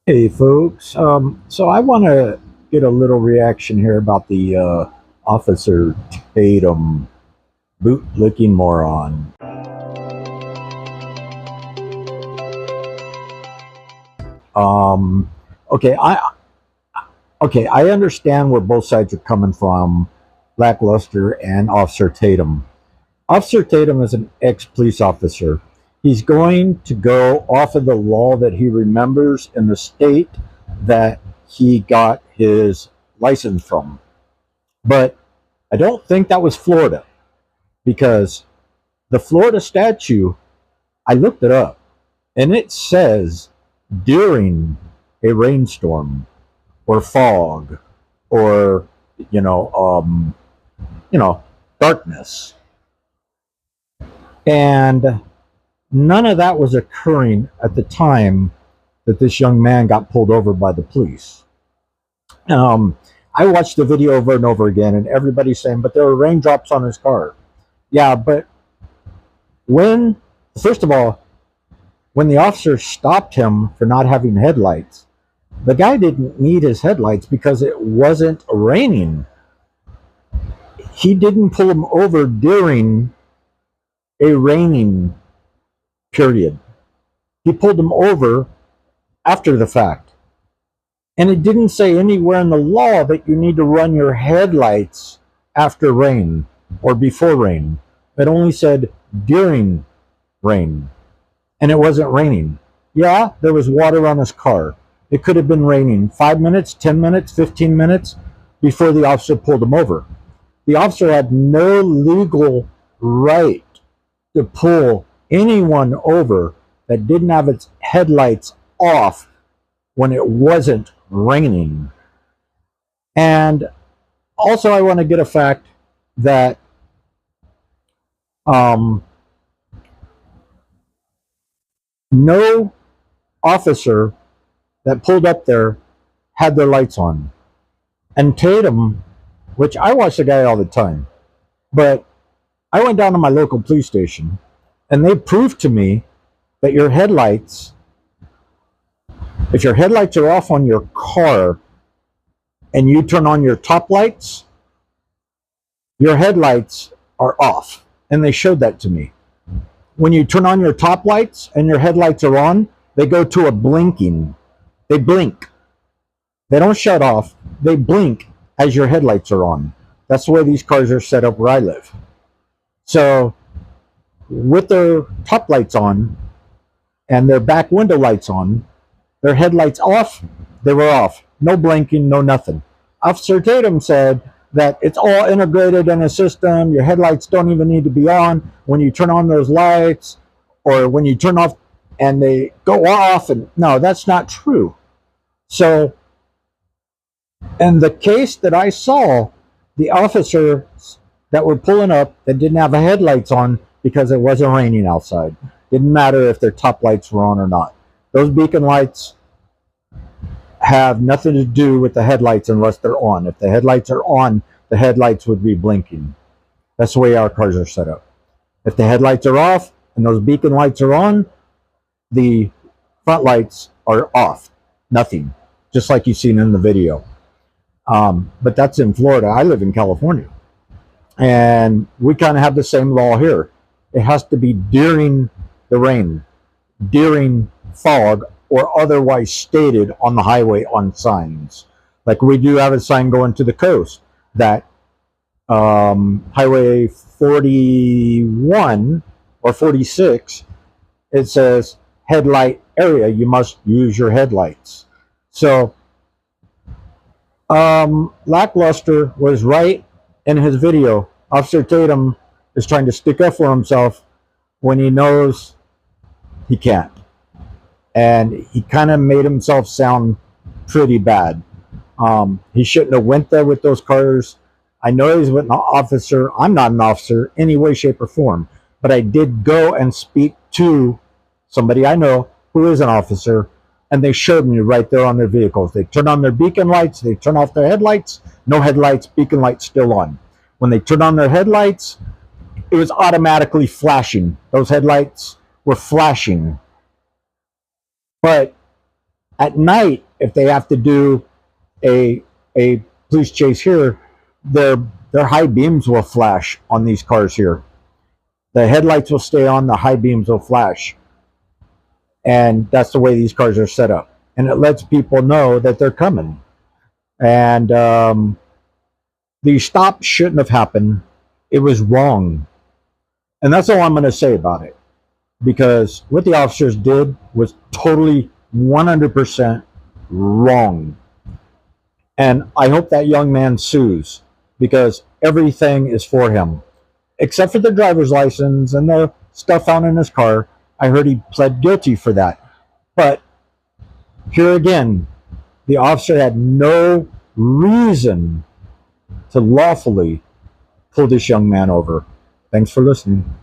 Hey folks, so I want to get a little reaction here about the Officer Tatum bootlicking moron. Um, okay, I understand where both sides are coming from, LackLuster and Officer Tatum. Officer Tatum is an ex-police officer. He's going to go off of the law that he remembers in the state that he got his license from. But I don't think that was Florida because the Florida statute, I looked it up, and it says during a rainstorm or fog or you know um, you know darkness, and none of that was occurring at the time that this young man got pulled over by the police. Um, I watched the video over and over again, and everybody's saying, "But there were raindrops on his car." Yeah, but when, first of all, when the officer stopped him for not having headlights, the guy didn't need his headlights because it wasn't raining. He didn't pull him over during a raining period. He pulled him over after the fact. And it didn't say anywhere in the law that you need to run your headlights after rain or before rain. It only said during rain. And it wasn't raining. Yeah, there was water on his car. It could have been raining 5 minutes, 10 minutes, 15 minutes before the officer pulled him over. The officer had no legal right to pull anyone over that didn't have its headlights off when it wasn't raining. And also, I want to get a fact that um, no officer that pulled up there had their lights on. And Tatum, which I watch the guy all the time, but I went down to my local police station and they proved to me that your headlights, if your headlights are off on your car and you turn on your top lights, your headlights are off. And they showed that to me. When you turn on your top lights and your headlights are on, they go to a blinking. They blink. They don't shut off. They blink as your headlights are on. That's the way these cars are set up where I live. So with their top lights on and their back window lights on, their headlights off, they were off. No blinking, no nothing. Officer Tatum said that it's all integrated in a system. Your headlights don't even need to be on when you turn on those lights or when you turn off and they go off. And no, that's not true. So, in the case that I saw, the officers that were pulling up that didn't have the headlights on because it wasn't raining outside. Didn't matter if their top lights were on or not. Those beacon lights have nothing to do with the headlights unless they're on. If the headlights are on, the headlights would be blinking. That's the way our cars are set up. If the headlights are off and those beacon lights are on, the front lights are off. Nothing. Just like you've seen in the video. But that's in Florida. I live in California. And we kind of have the same law here. It has to be during the rain, during fog, or otherwise stated on the highway on signs. Like we do have a sign going to the coast that Highway 41 or 46, it says headlight area. You must use your headlights. So LackLuster was right in his video. Officer Tatum is trying to stick up for himself when he knows he can't. And he kind of made himself sound pretty bad. He shouldn't have went there with those cars. I know he's with an officer. I'm not an officer any way, shape, or form. But I did go and speak to somebody I know who is an officer, and they showed me right there on their vehicles. They turn on their beacon lights. They turn off their headlights. No headlights, beacon lights still on. When they turn on their headlights, it was automatically flashing. Those headlights were flashing. But At night, if they have to do a police chase here, their high beams will flash on these cars here. The headlights will stay on, the high beams will flash. And that's the way these cars are set up. And it lets people know that they're coming. And the stop shouldn't have happened. It was wrong. And that's all I'm going to say about it. Because what the officers did was totally 100% wrong. And I hope that young man sues, because everything is for him. Except for the driver's license and the stuff found in his car. I heard he pled guilty for that. But here again, the officer had no reason to lawfully pull this young man over. Thanks for listening.